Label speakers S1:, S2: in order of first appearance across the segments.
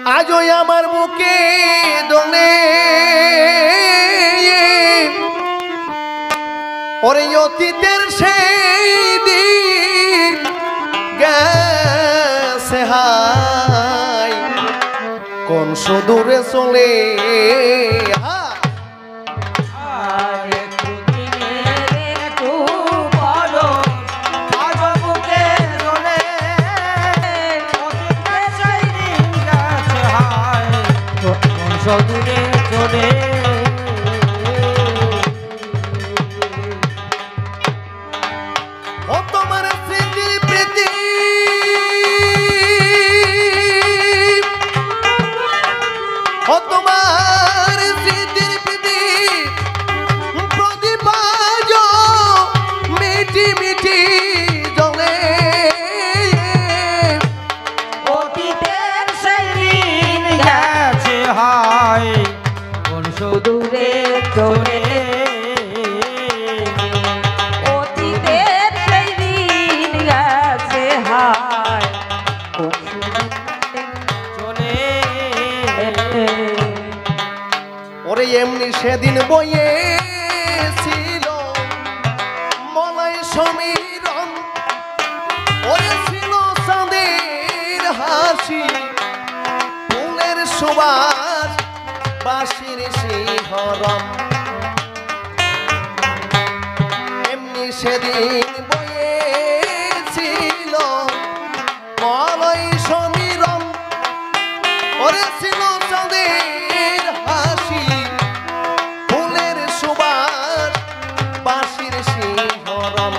S1: আজও আমার বুকে দোলে ওরে অতীতের সেই দিন গেছে হাই কোন সুদূরে চলে
S2: দূরে চলে
S1: ও তোমার স্মৃতির প্রীতি ও তোমার স্মৃতির প্রীতি প্রদীপ আজ মিটি মিটি জ্বলে
S2: অতীতের সেই দিন গেছে হায় কোন সুদূরে চলে অতীতের সেই দিন গেছে হায় কোন সুদূরে চলে
S1: ওরে এমনি সেদিন বয়ে ছিল মলাই সমীরণ ওরে ছিল চাঁদের হাসি ফুলের সুবাস বাঁশির শিহরণ এমনি সেদিন বয়ে ছিল মলাই সমীরণ ওরে ছিল চাঁদের হাসি ফুলের সুবাস বাঁশির শিহরণ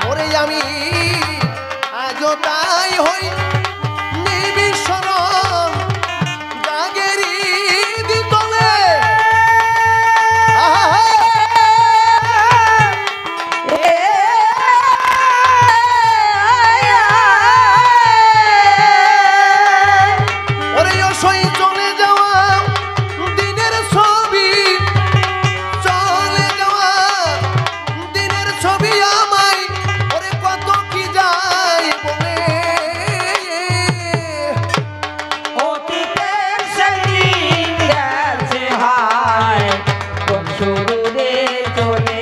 S1: ওরে আমি আজও তাই হই নিবিস্মরণ জাগেরি দিতলে ওরে সই চলে যাওয়া দিনের ছবি চলে যাওয়া দিনের ছবি আমায় ওরে কত কি যায় বলে
S2: অতীতের সেই দিন গেছে হায় কোন সুদূরে চলে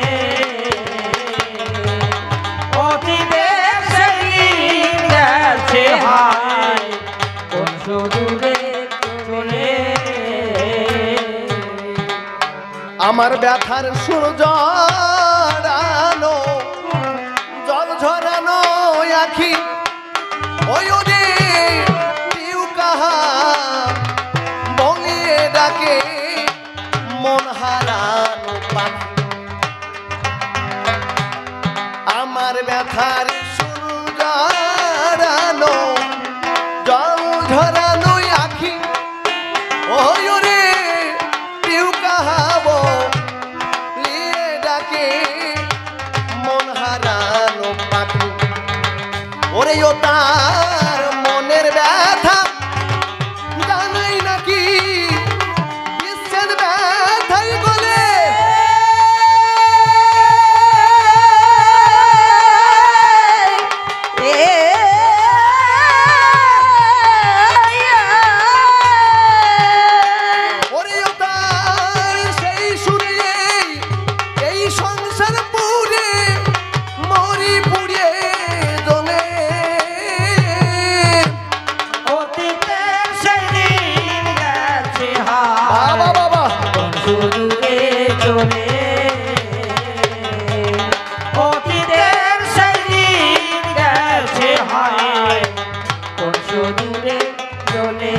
S2: অতীতের সেই দিন গেছে হায় কোন সুদূরে চলে
S1: আমার ব্যথার সুর জড়ানো জল ঝরানো আখি ওই রে কেউ কাহা বলিয়ে ডাকে মন হারানো পাখি আমার ব্যথার সুর জড়ানো জল ঝরানো আখি ওই রে কেউ কাহাবো লিয়ে ডাকে মন হারানো পাখি ওরে ও তার মনের ব্যথা জানাই নাকি বিশ্বের ব্যথাই গলে ওরে ও তার সেই সুরে এই সংসার পুরে মরি পুড়িয়ে জ্বলে
S2: অতীতের সেই দিন গেছে হায়
S1: বাবা বাবা
S2: কোন সুদূরে চলে অতীতের সেই দিন গেছে হায় কোন সুদূরে চলে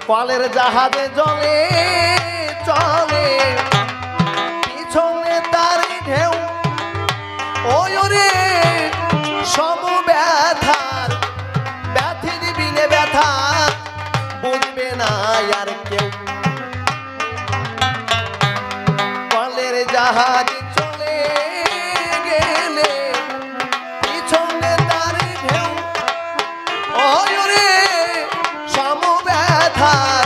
S1: কলের জাহাজে জলে চলে পিছনে তার ঢেউ ওই রে সম ব্যথার ব্যথির বিনে ব্যথা বুঝবে না আর কেউ কলের জাহাজ চলে গেলে পিছনে তার ঢেউ ওই রে সম ব্যথার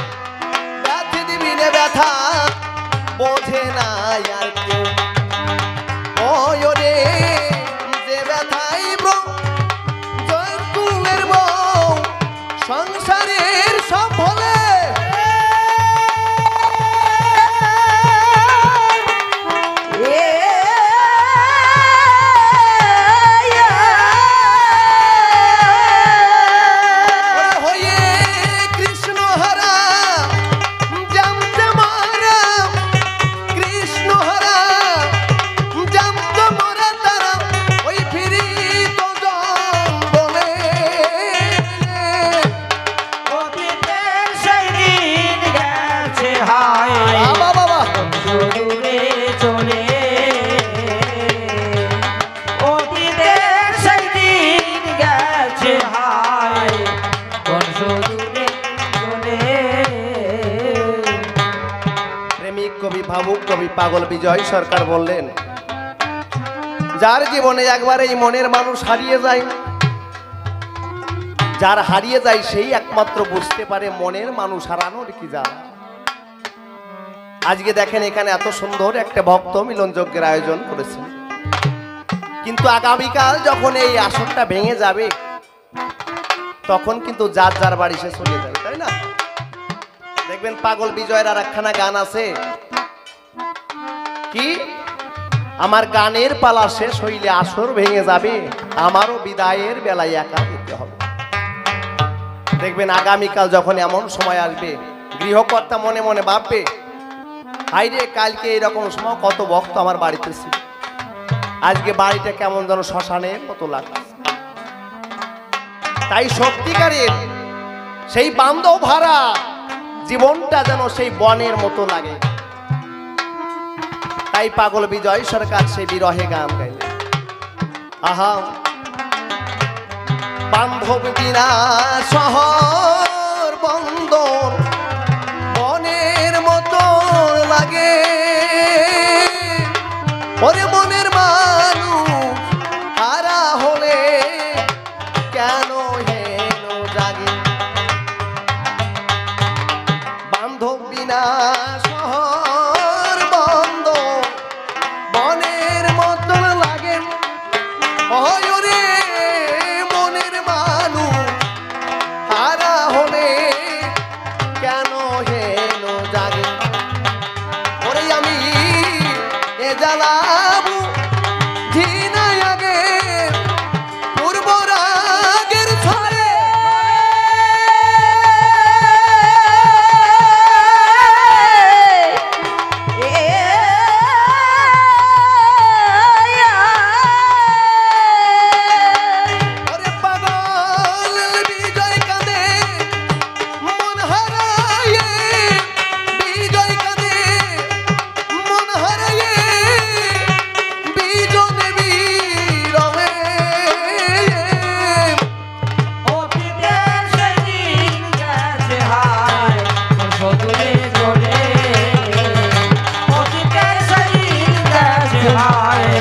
S1: ব্যথির বিনে ব্যথা কবি পাগল বিজয় সরকার বললেন, যার জীবনে একবার এই মনের মানুষ হারিয়ে যায়, যার হারিয়ে যায় সেই একমাত্র বুঝতে পারে মনের মানুষ হারানোর কি জ্বালা। আজকে দেখেন এখানে এত সুন্দর একটা ভক্ত মিলন যজ্ঞের আয়োজন করেছেন, কিন্তু আগামীকাল যখন এই আসরটা ভেঙে যাবে তখন কিন্তু যার যার বাড়ি সে চলে যাবে, তাই না? দেখবেন পাগল বিজয়ের আর একখানা গান আছে কি, আমার গানের পালা শেষ হইলে আসর ভেঙে যাবে, আমারও বিদায়ের বেলায় একা যেতে হবে। দেখবেন আগামীকাল যখন এমন সময় আসবে গৃহকর্তা মনে মনে ভাববে, হাইরে কালকে এরকম সময় কত ভক্ত আমার বাড়িতে ছিল, আজকে বাড়িটা কেমন যেন শ্মশানের মতো লাগে। তাই সত্যিকারের সেই বান্ধব ভাড়া জীবনটা যেন সেই বনের মতো লাগে। তাই পাগল বিজয় সরকার সেই বিরহে গান গাইলেন, আহা বান্ধব বিনা শহর বন্দর বনের মতো লাগে, ওরে মনের মানুষ হারা হলে কেন হেন জাগে, বান্ধব বিনা শহর বন্দর বনের মতো লাগে, ওরে মনের মানুষ হারা হলে কেন হেন জাগে, ওরে আমি এ জ্বালাবো ঝিনাই আগে পূর্ব রাগের ছড়ে, ওরে পাগল বিজয় কাঁদে মন হারায়ে, বিজয় কাঁদে মন হারায়ে, বিজনে বিরহে
S2: অতীতের সেই দিন গেছে হায় সুদূরে চলে, অতীতের সেই দিন গেছে হায়